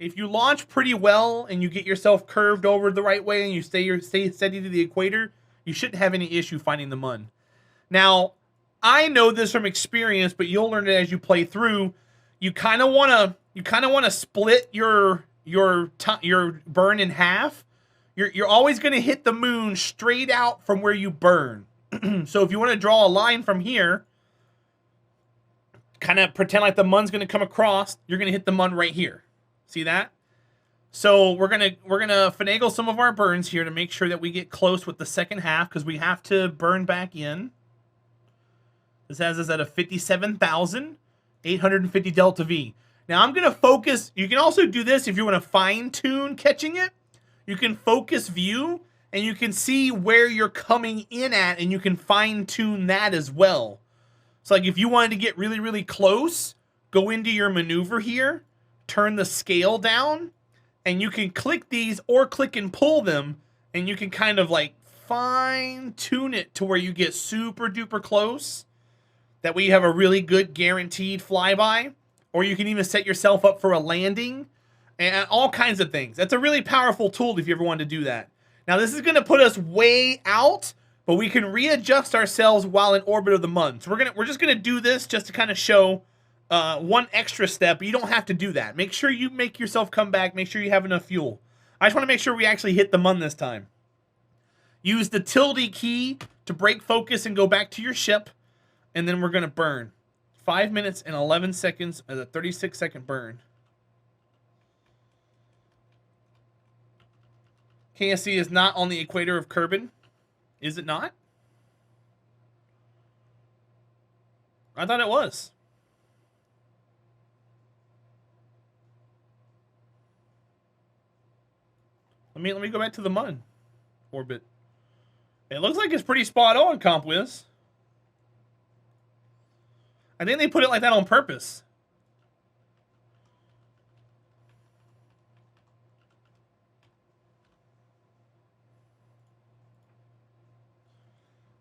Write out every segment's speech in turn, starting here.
If you launch pretty well and you get yourself curved over the right way and you stay steady to the equator, you shouldn't have any issue finding the mun. Now, I know this from experience, but you'll learn it as you play through. You kind of want to split your burn in half. You're always going to hit the moon straight out from where you burn. So if you want to draw a line from here, kind of pretend like the mun's going to come across, you're going to hit the mun right here. See that? So we're gonna finagle some of our burns here to make sure that we get close with the second half, because we have to burn back in. This has us at a 57,850 delta V. Now I'm gonna focus. You can also do this if you want to fine tune catching it. You can focus view and you can see where you're coming in at, and you can fine tune that as well. So like if you wanted to get really, really close, go into your maneuver here, turn the scale down, and you can click these or click and pull them, and you can kind of like fine tune it to where you get super duper close. That way you have a really good guaranteed flyby, or you can even set yourself up for a landing and all kinds of things. That's a really powerful tool if you ever wanted to do that. Now this is going to put us way out, but we can readjust ourselves while in orbit of the mun. So we're just gonna do this just to kind of show one extra step. But you don't have to do that. Make sure you make yourself come back. Make sure you have enough fuel. I just want to make sure we actually hit the mun this time. Use the tilde key to break focus and go back to your ship, and then we're gonna burn. 5 minutes and 11 seconds as a 36-second burn. KSC is not on the equator of Kerbal. Is it not? I thought it was. Let me go back to the mun orbit. It looks like it's pretty spot on, CompWiz. I think they put it like that on purpose.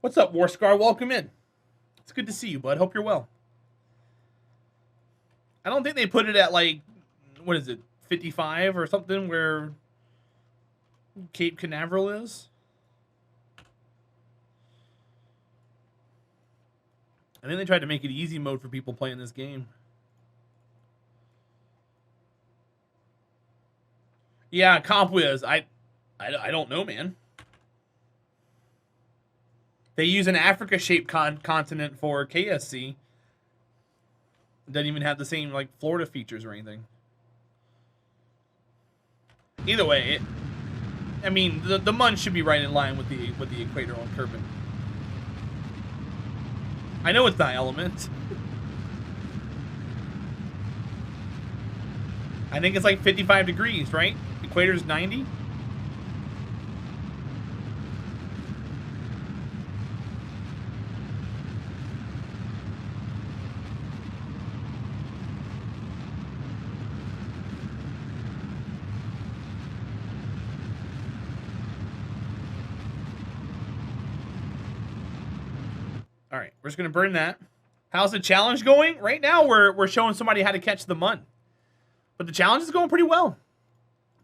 What's up, Warscar? Welcome in. It's good to see you, bud. Hope you're well. I don't think they put it at like, what is it, 55 or something, where Cape Canaveral is. I think they tried to make it easy mode for people playing this game. Yeah, CompWiz. I don't know, man. They use an Africa-shaped continent for KSC. It doesn't even have the same like Florida features or anything. Either way, I mean, the mun should be right in line with the equator on Kerbal. I know it's not element. I think it's like 55 degrees, right? Equator's 90. All right, we're just gonna burn that. How's the challenge going? Right now, we're showing somebody how to catch the mun, but the challenge is going pretty well.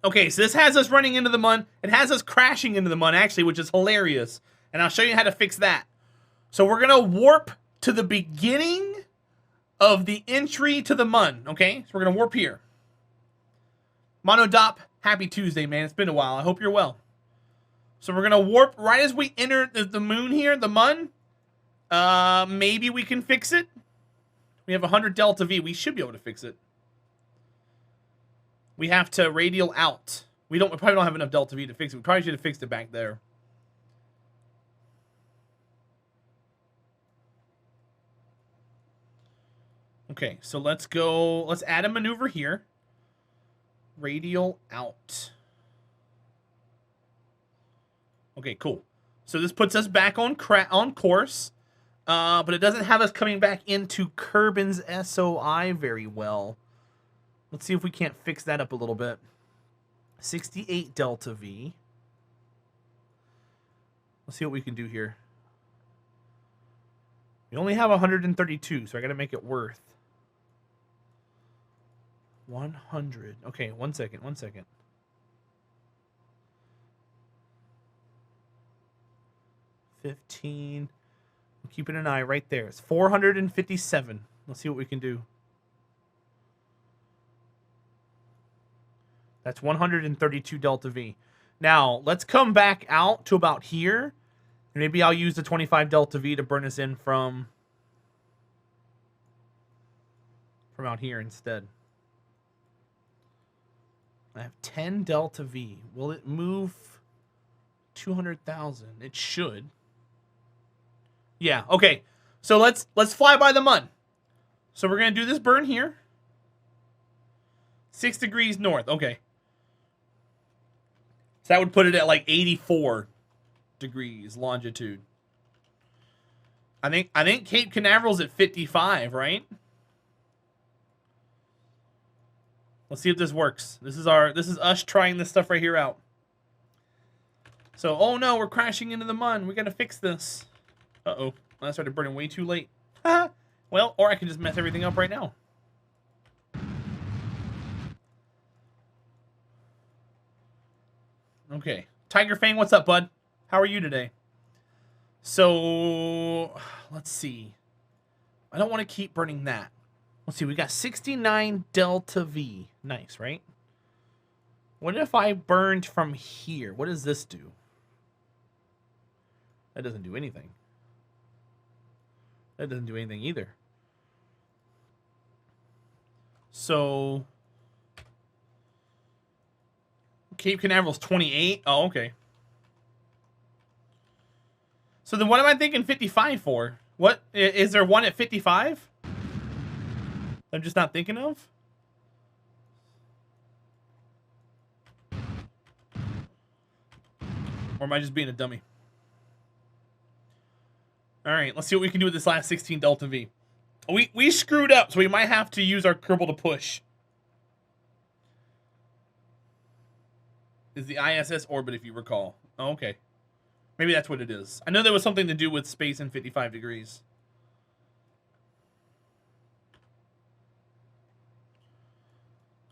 Okay, so this has us running into the mun. It has us crashing into the mun, actually, which is hilarious. And I'll show you how to fix that. So we're gonna warp to the beginning of the entry to the mun. Okay, so we're gonna warp here. Monodop, happy Tuesday, man. It's been a while. I hope you're well. So we're gonna warp right as we enter the moon here, the mun. Maybe we can fix it. We have 100 delta V. We should be able to fix it. We have to radial out. We probably don't have enough delta V to fix it. We probably should have fixed it back there. Okay, so let's go. Let's add a maneuver here. Radial out. Okay, cool. So this puts us back on course. But it doesn't have us coming back into Kerbal's SOI very well. Let's see if we can't fix that up a little bit. 68 delta V. Let's see what we can do here. We only have 132, so I got to make it worth. 100. Okay, 1 second, 1 second. 15. I'm keeping an eye right there. It's 457. Let's see what we can do. That's 132 delta V. Now, let's come back out to about here. And maybe I'll use the 25 delta V to burn us in from out here instead. I have 10 delta V. Will it move 200,000? It should. Yeah, okay. So let's fly by the mud. So we're going to do this burn here. 6 degrees north. Okay. So that would put it at like 84 degrees longitude. I think Cape Canaveral's at 55, right? Let's see if this works. This is us trying this stuff right here out. So, oh no, we're crashing into the mud. We gotta fix this. Uh-oh. I started burning way too late. Well, or I can just mess everything up right now. Okay. Tiger Fang, what's up, bud? How are you today? So, let's see. I don't want to keep burning that. Let's see, we got 69 delta V. Nice, right? What if I burned from here? What does this do? That doesn't do anything. That doesn't do anything either. So, Cape Canaveral's 28. Oh, okay. So then what am I thinking 55 for? What? Is there one at 55? I'm just not thinking of? Or am I just being a dummy? Alright, let's see what we can do with this last 16 delta V. We screwed up, so we might have to use our Kerbal to push. Is the ISS orbit, if you recall. Oh, okay. Maybe that's what it is. I know there was something to do with space in 55 degrees.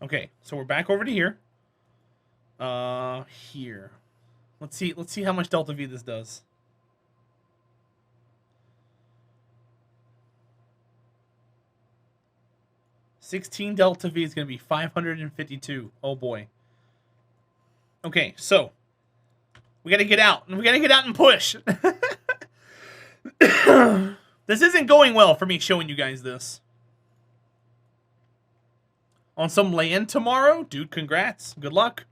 Okay, so we're back over to here. Here. Let's see how much delta V this does. $16 delta V is going to be 552. Oh boy. Okay, so we got to get out. We got to get out and push. This isn't going well for me showing you guys this. On some land tomorrow? Dude, congrats. Good luck.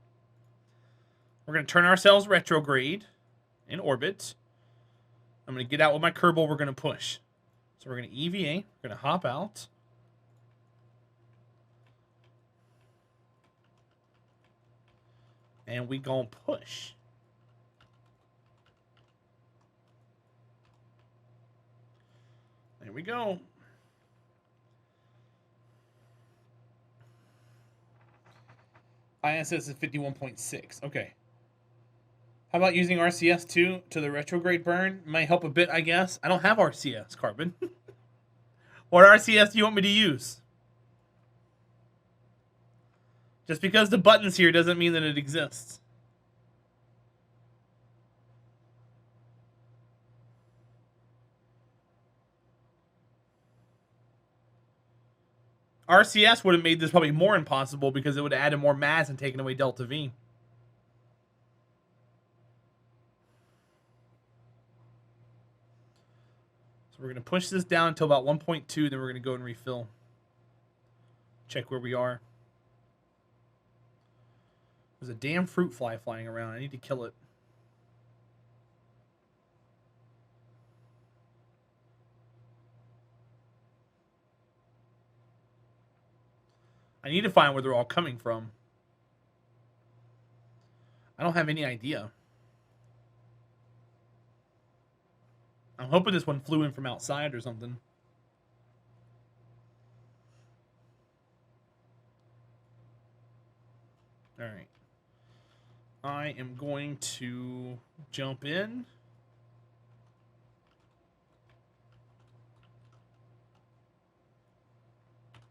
We're going to turn ourselves retrograde in orbit. I'm going to get out with my Kerbal. We're going to push. So we're going to EVA. We're going to hop out. And we going to push. There we go. ISS is 51.6. Okay. How about using RCS too to the retrograde burn? Might help a bit, I guess. I don't have RCS, Carbon. What RCS do you want me to use? Just because the button's here doesn't mean that it exists. RCS would have made this probably more impossible because it would have added more mass and taken away delta V. So we're going to push this down until about 1.2, then we're going to go and refill. Check where we are. There's a damn fruit fly flying around. I need to kill it. I need to find where they're all coming from. I don't have any idea. I'm hoping this one flew in from outside or something. All right. I am going to jump in.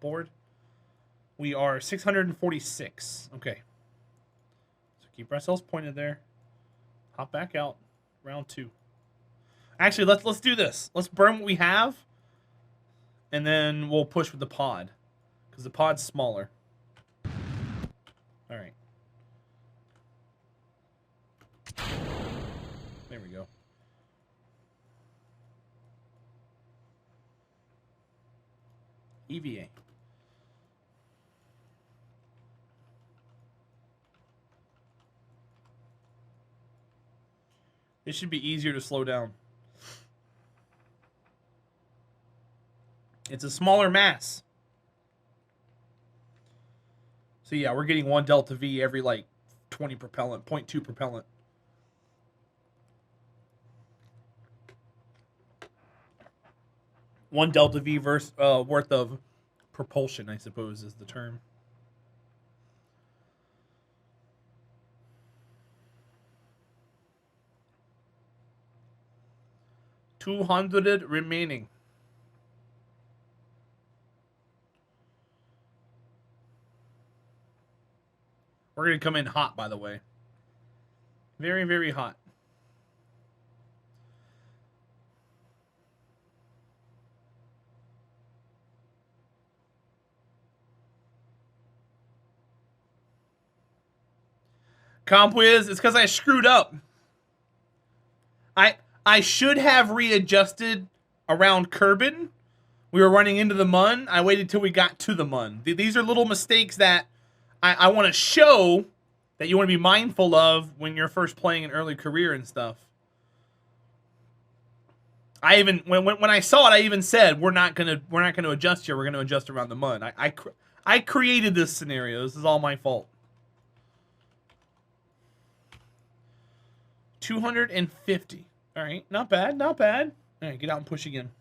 Board. We are 646. Okay. So keep ourselves pointed there. Hop back out. Round 2. Actually, let's do this. Let's burn what we have, and then we'll push with the pod, because the pod's smaller. All right. There we go. EVA. It should be easier to slow down. It's a smaller mass. So yeah, we're getting 1 delta V every like 20 propellant, 0.2 propellant. One delta V worth of propulsion, I suppose, is the term. $200 remaining. We're going to come in hot, by the way. Very, very hot. Comp Wiz, it's because I screwed up. I should have readjusted around Kerbal. We were running into the mun. I waited till we got to the mun. These are little mistakes that I want to show that you want to be mindful of when you're first playing an early career and stuff. I even when I saw it, I even said we're not gonna adjust here. We're gonna adjust around the mun. I created this scenario. This is all my fault. 250. All right, not bad, not bad. All right, get out and push again.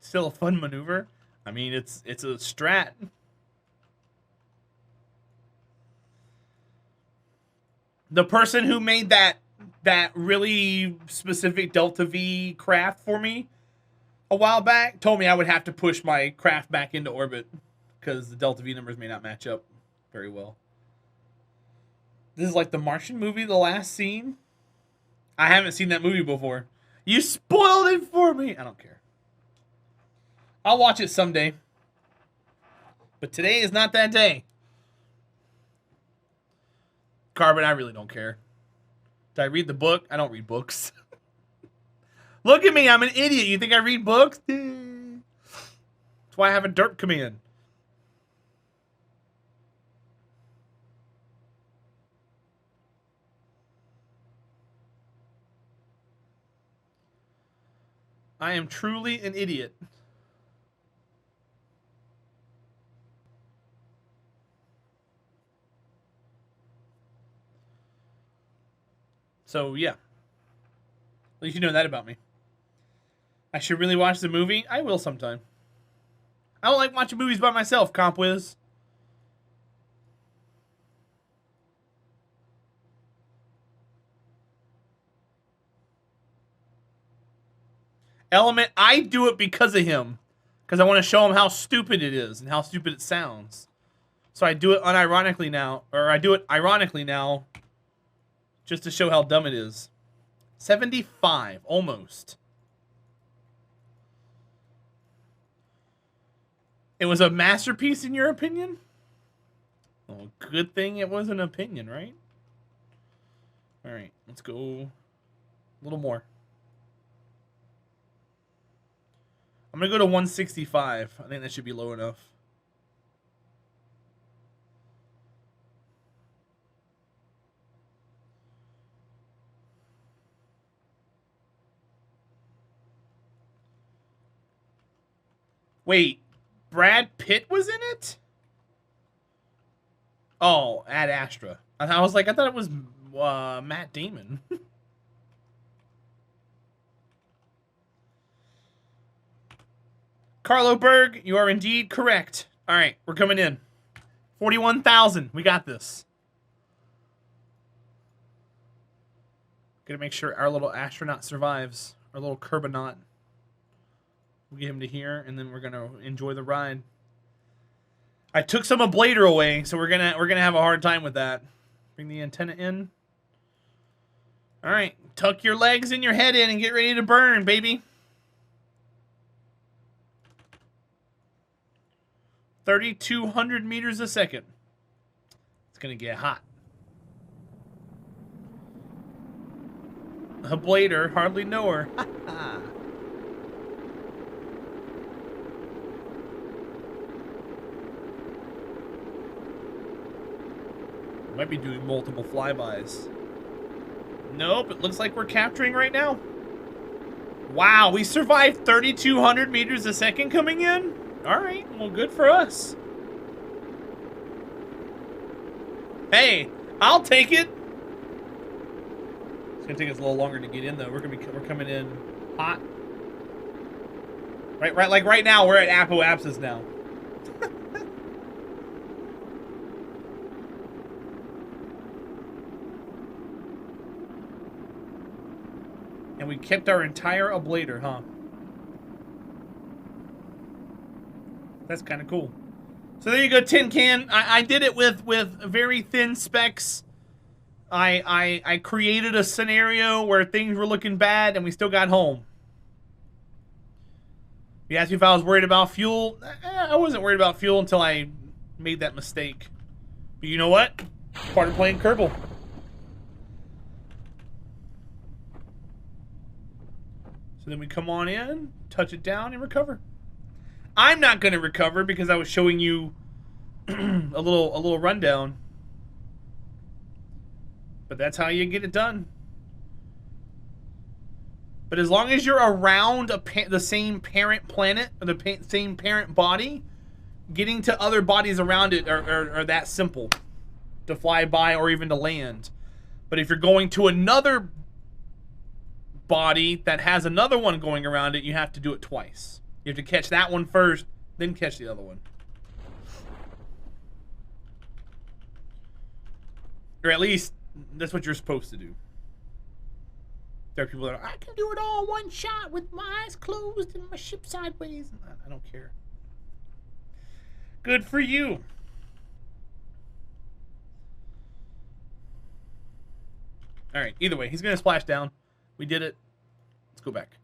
Still a fun maneuver. I mean, it's a strat. The person who made that really specific Delta V craft for me a while back told me I would have to push my craft back into orbit because the Delta V numbers may not match up very well. This is like the Martian movie, the last scene. I haven't seen that movie before. You spoiled it for me. I don't care. I'll watch it someday. But today is not that day. Carbon, I really don't care. Did I read the book? I don't read books. Look at me, I'm an idiot. You think I read books? That's why I have a derp command. I am truly an idiot. So, yeah. At least you know that about me. I should really watch the movie? I will sometime. I don't like watching movies by myself, Comp Wiz. Element, I do it because of him. Because I want to show him how stupid it is and how stupid it sounds. So I do it unironically now. Or I do it ironically now. Just to show how dumb it is. 75. Almost. It was a masterpiece in your opinion? Well, good thing it was an opinion, right? Alright, let's go a little more. I'm going to go to 165. I think that should be low enough. Wait, Brad Pitt was in it? Oh, Ad Astra. I thought it was Matt Damon. Carlo Berg, you are indeed correct. All right, we're coming in. 41,000. We got this. Gotta make sure our little astronaut survives. Our little Kerbonaut. We'll get him to here, and then we're gonna enjoy the ride. I took some ablator away, so we're gonna have a hard time with that. Bring the antenna in. All right, tuck your legs and your head in and get ready to burn, baby. 3,200 meters a second. It's gonna get hot. Ablator, hardly know her. Might be doing multiple flybys. Nope, it looks like we're capturing right now. Wow, we survived 3,200 meters a second coming in? Alright, well, good for us. Hey, I'll take it. It's gonna take us a little longer to get in, though. We're coming in hot. Right, like right now, we're at apoapsis now. And we kept our entire ablator, huh? That's kind of cool. So there you go, Tin Can. I did it with very thin specs. I created a scenario where things were looking bad and we still got home. You asked me if I was worried about fuel. I wasn't worried about fuel until I made that mistake. But you know what? Part of playing Kerbal. So then we come on in, touch it down, and recover. I'm not going to recover because I was showing you a little rundown. But that's how you get it done. But as long as you're around the same parent planet or the same parent body, getting to other bodies around it are that simple to fly by or even to land. But if you're going to another body that has another one going around it, you have to do it twice. You have to catch that one first, then catch the other one. Or at least that's what you're supposed to do. There are people that are, I can do it all in one shot with my eyes closed and my ship sideways. I don't care. Good for you. All right, either way, he's going to splash down. We did it. Let's go back.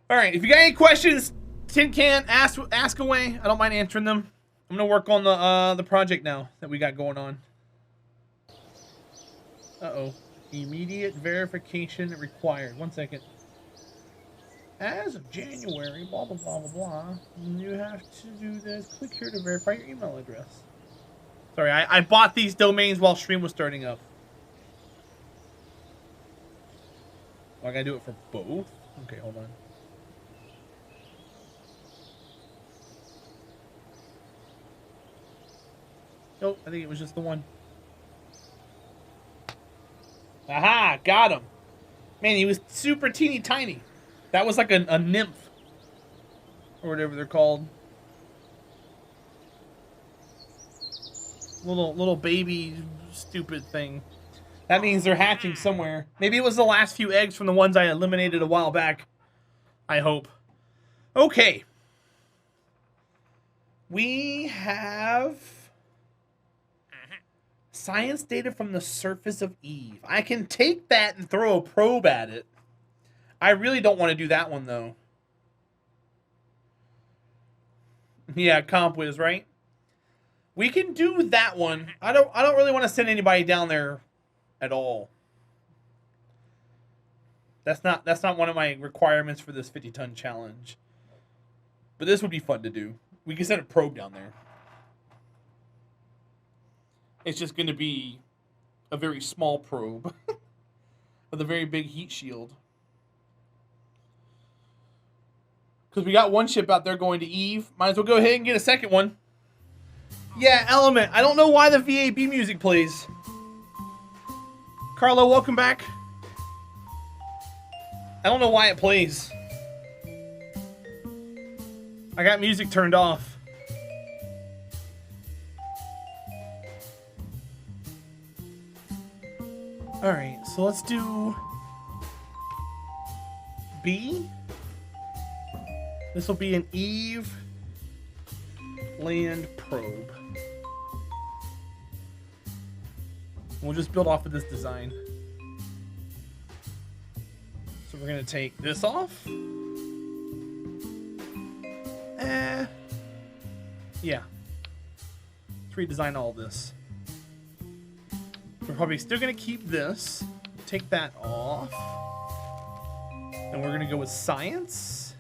All right, if you got any questions, Tin Can, ask away. I don't mind answering them. I'm going to work on the project now that we got going on. Uh-oh. Immediate verification required. 1 second. As of January, blah, blah, blah, blah, blah, you have to do this. Click here to verify your email address. Sorry, I bought these domains while stream was starting up. Oh, I gotta do it for both? Okay, hold on. Nope, I think it was just the one. Aha, got him. Man, he was super teeny tiny. That was like a nymph. Or whatever they're called. Little baby stupid thing. That means they're hatching somewhere. Maybe it was the last few eggs from the ones I eliminated a while back. I hope. Okay. We have science data from the surface of Eve. I can take that and throw a probe at it. I really don't want to do that one, though. Yeah, Comp Wiz, right? We can do that one. I don't really want to send anybody down there at all. That's not one of my requirements for this 50-ton challenge. But this would be fun to do. We can send a probe down there. It's just going to be a very small probe with a very big heat shield. Because we got one ship out there going to Eve. Might as well go ahead and get a second one. Yeah, Element. I don't know why the VAB music plays. Carlo, welcome back. I don't know why it plays. I got music turned off. Alright, so let's do B. This will be an Eve land probe. We'll just build off of this design. So we're gonna take this off. Yeah. Let's redesign all this. We're probably still gonna keep this. Take that off. And we're gonna go with science.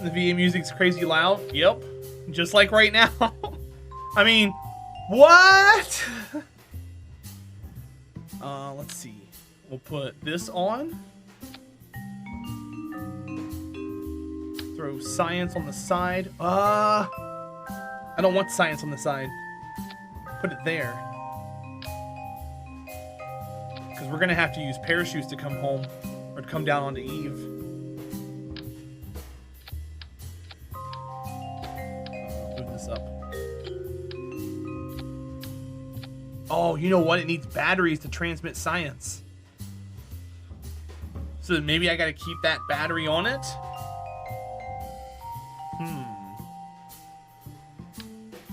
The VA music's crazy loud. Yep. Just like right now. I mean, what? Let's see. We'll put this on. Throw science on the side. I don't want science on the side. Put it there. Because we're going to have to use parachutes to come home. Or to come down onto Eve. Move this up. Oh, you know what? It needs batteries to transmit science. So maybe I got to keep that battery on it?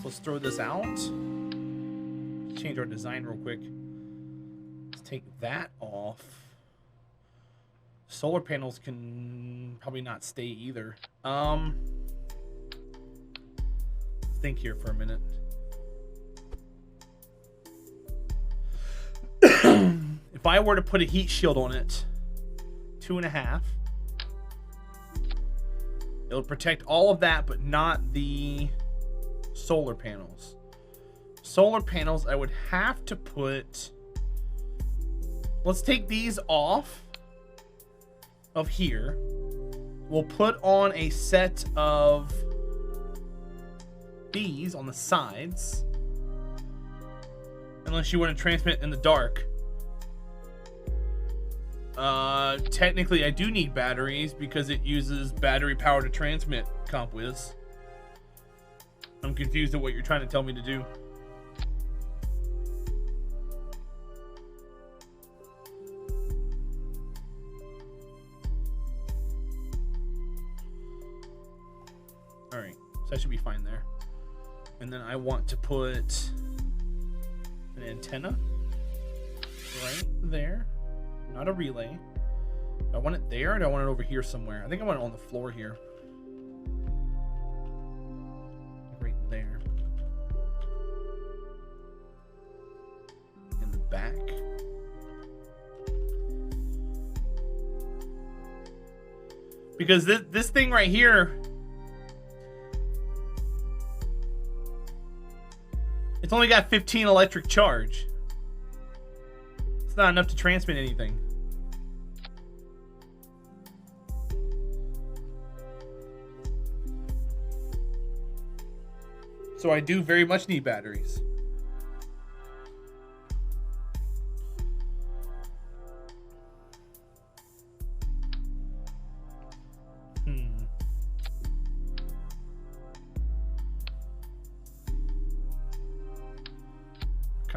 Let's throw this out. Change our design real quick. Let's take that off. Solar panels can probably not stay either. Think here for a minute. If I were to put a heat shield on it, 2.5, it'll protect all of that, but not the solar panels. Solar panels, I would have to put... Let's take these off of here. We'll put on a set of these on the sides. Unless you want to transmit in the dark. Technically, I do need batteries because it uses battery power to transmit, CompWiz. I'm confused at what you're trying to tell me to do. Alright, so that should be fine there. And then I want to put an antenna right there. Not a relay. Do I want it there or do I want it over here somewhere? I think I want it on the floor here. Right there. In the back. Because this thing right here, it's only got 15 electric charge. It's not enough to transmit anything. So I do very much need batteries.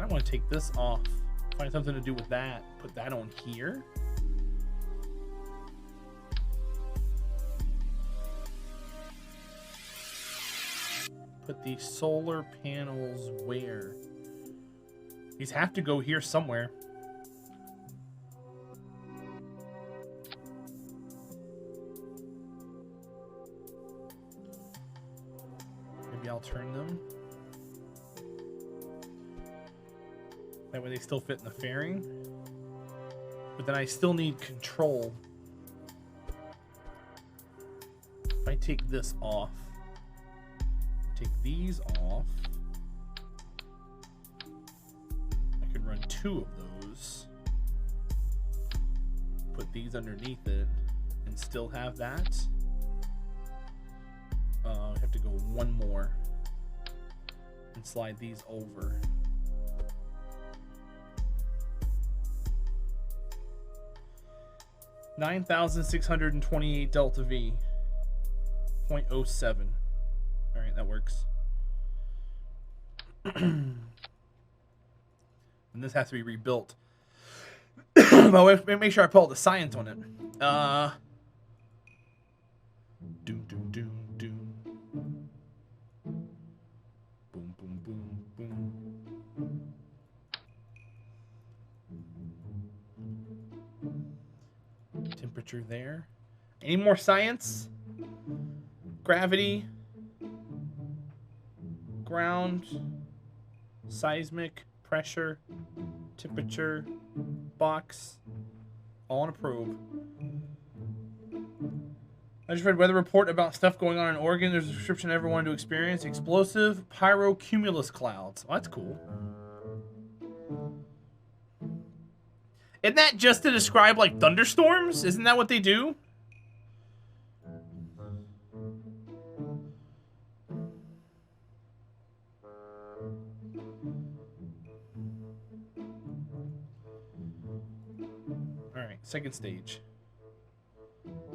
I want to take this off, find something to do with that, put that on here. Put the solar panels where? These have to go here somewhere. Maybe I'll turn them. That way they still fit in the fairing. But then I still need control. If I take this off, take these off, I could run 2 of those, put these underneath it, and still have that. I have to go one more and slide these over. $9,628 delta V, 0.07. All right, that works. And this has to be rebuilt. But make sure I put all the science on it. Doom, doom, doom, doom. Boom, boom, boom, boom. Temperature there. Any more science? Gravity. Ground. Seismic. Pressure. Temperature. Box. All on a probe. I just read weather report about stuff going on in Oregon. There's a description everyone wanted to experience. Explosive pyrocumulus clouds. Well, that's cool. Isn't that just to describe, like, thunderstorms? Isn't that what they do? Alright, second stage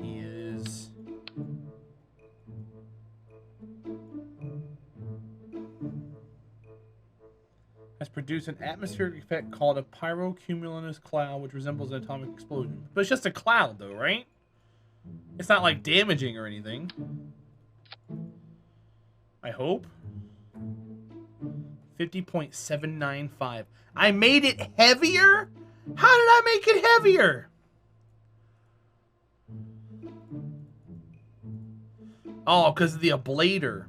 is... has produced an atmospheric effect called a pyrocumulus cloud, which resembles an atomic explosion. But it's just a cloud, though, right? It's not, like, damaging or anything. I hope. 50.795. I made it heavier? How did I make it heavier? Oh, because of the ablator.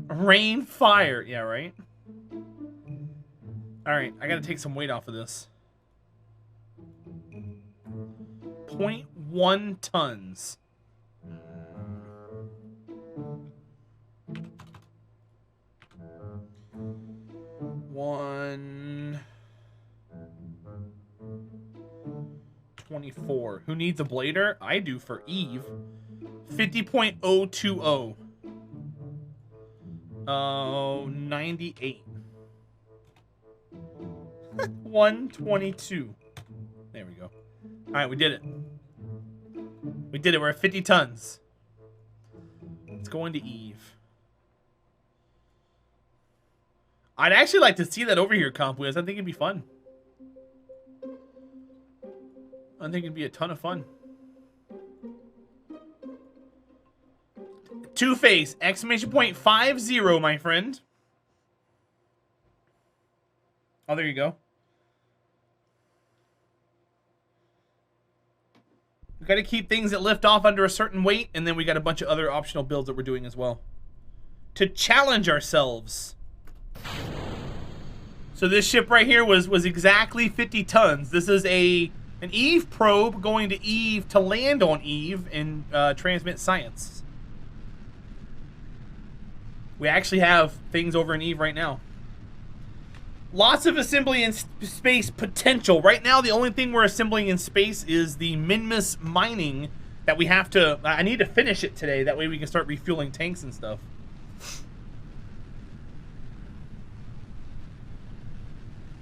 Rain, fire. Yeah, right? Alright, I gotta take some weight off of this. 0.1 tons. One... 24. Who needs a blader? I do for Eve. 50.020. Oh, 98. 122. There we go. Alright, we did it. We did it. We're at 50 tons. Let's go into Eve. I'd actually like to see that over here, Compwiz. I think it'd be fun. I think it'd be a ton of fun. Two-Face! Exclamation point 50, my friend. Oh, there you go. We gotta keep things that lift off under a certain weight, and then we got a bunch of other optional builds that we're doing as well. To challenge ourselves. So this ship right here was exactly 50 tons. This is an Eve probe going to Eve to land on Eve and transmit science. We actually have things over in Eve right now. Lots of assembly in space potential. Right now, the only thing we're assembling in space is the Minmus mining that we have to... I need to finish it today. That way we can start refueling tanks and stuff.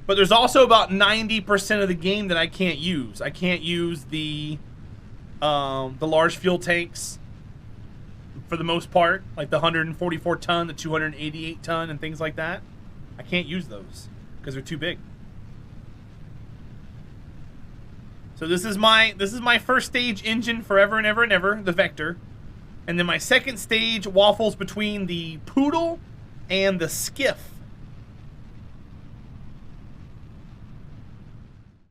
But there's also about 90% of the game that I can't use. I can't use the large fuel tanks for the most part, like the 144 ton, the 288 ton, and things like that. I can't use those because they're too big. So this is my first stage engine forever and ever and ever, the Vector, and then my second stage waffles between the Poodle and the Skiff.